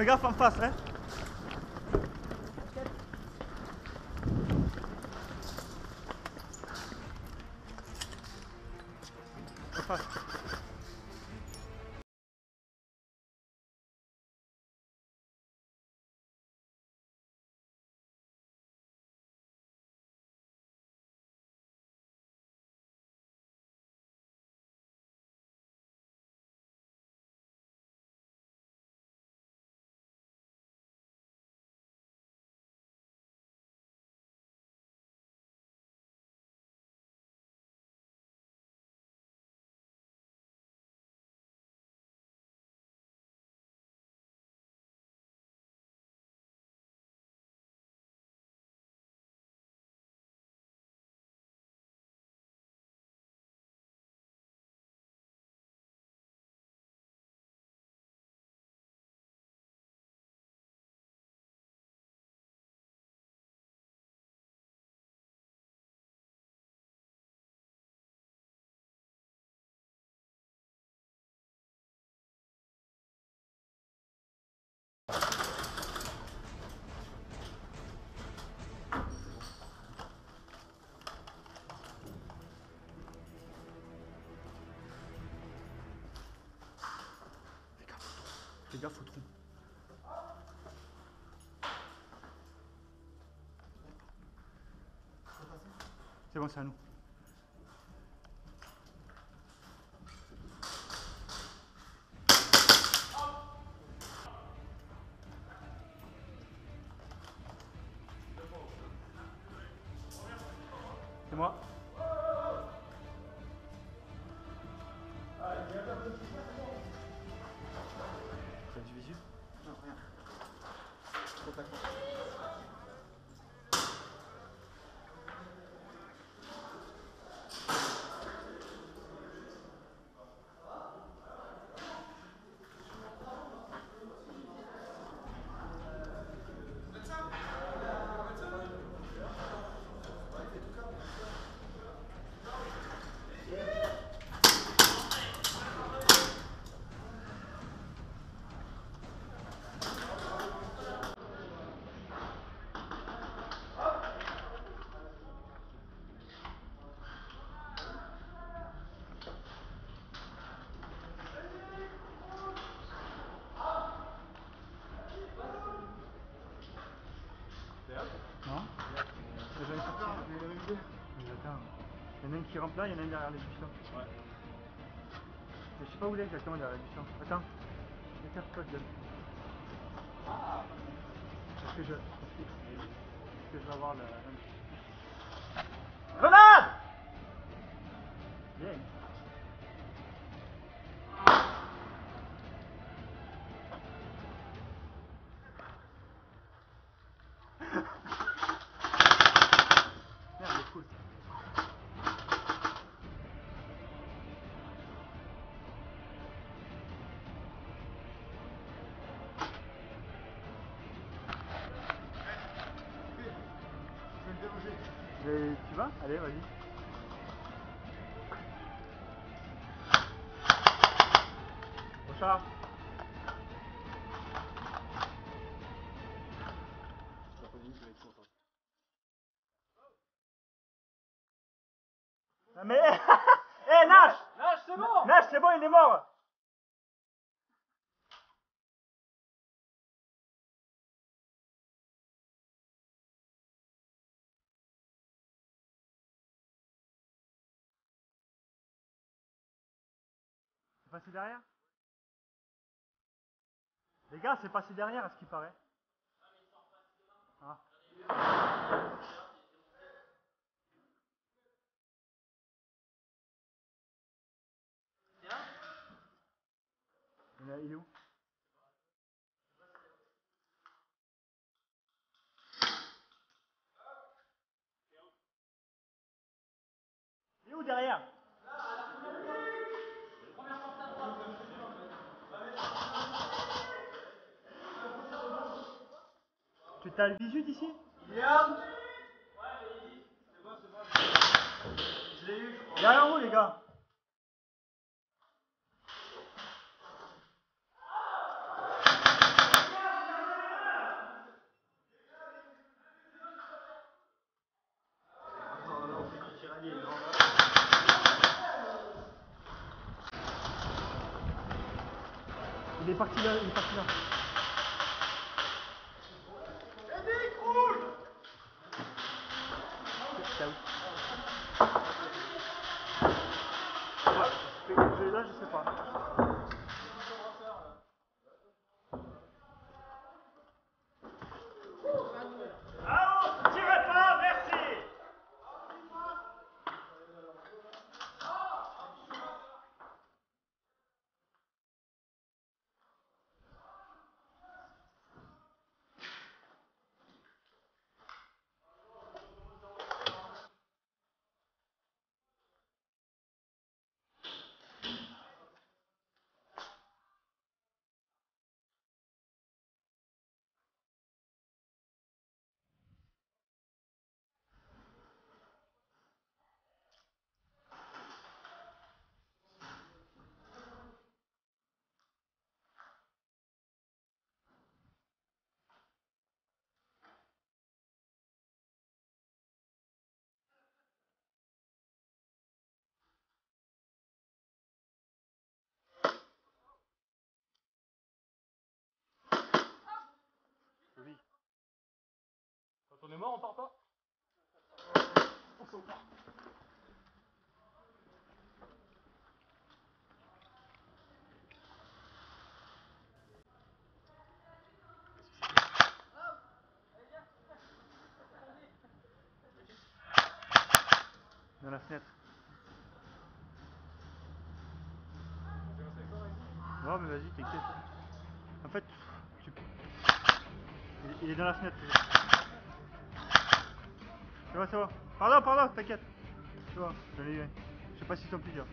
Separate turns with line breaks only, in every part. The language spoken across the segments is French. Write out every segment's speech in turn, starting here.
Fais gaffe en face, hein. En face. Fais gaffe au trou. C'est bon, c'est à nous. C'est moi. T'as du visu?
Non, rien. Trop pas.
Non? Il y en a un qui rentre là, il y en a un derrière les buissons. Ouais. Je sais pas où il est exactement derrière les buissons. Attends. Écarte-toi, gueule. Est-ce que je vais avoir le... Grenade! Bien. Merde, c'est cool. Tu vas? Allez, vas-y. Rochard. Non mais... Hé, Nash!
Nash, c'est bon!
Nash, c'est bon, il est mort! C'est passé derrière? Les gars, c'est passé derrière à ce qui paraît. Ah. Il est où? Il est où derrière? Tu t'as le visu d'ici?
Regarde.
Je l'ai eu, je crois. Derrière vous, les gars. Il est parti là, il est parti là. C'est out. Là, je sais pas.
Out, tirez pas, merci.
Oui. Quand on est mort, on part pas. Dans la fenêtre. Non mais vas-y, t'inquiète. En fait, il est dans la fenêtre. Ça va. Par là, t'inquiète. Ça va, j'en ai eu un. Je sais pas s'ils sont plusieurs.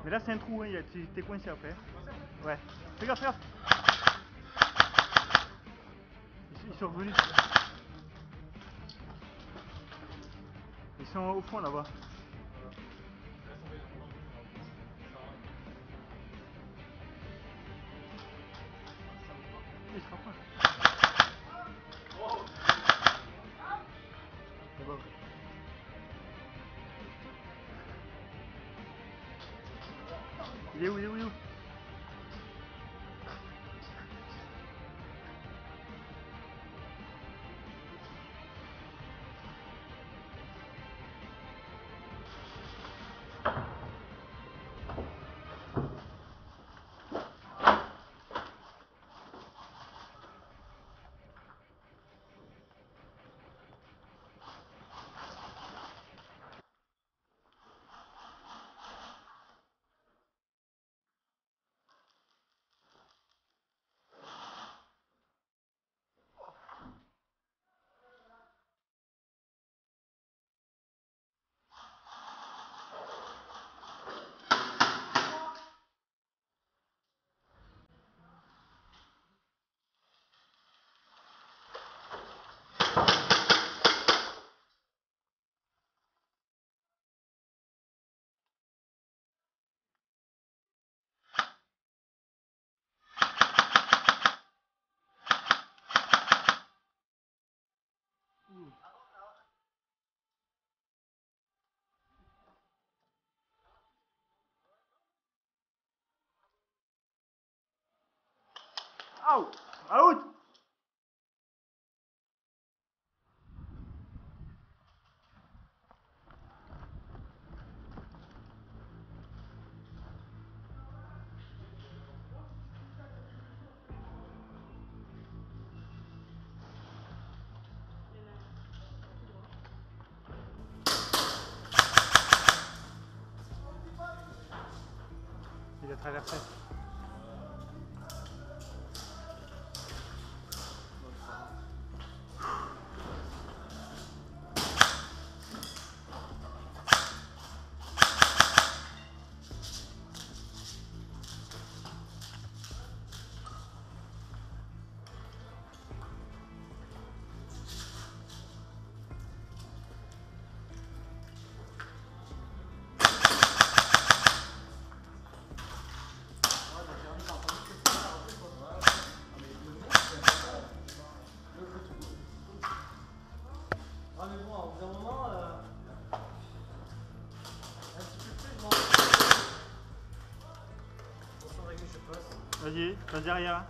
Mais là c'est un trou, hein, t'es coincé après. Ouais. Fais gaffe. Ils sont revenus. Ils sont au fond là-bas. Il se rapproche. C'est bon. Il est où? Out! Il a traversé. Vas-y, passe derrière.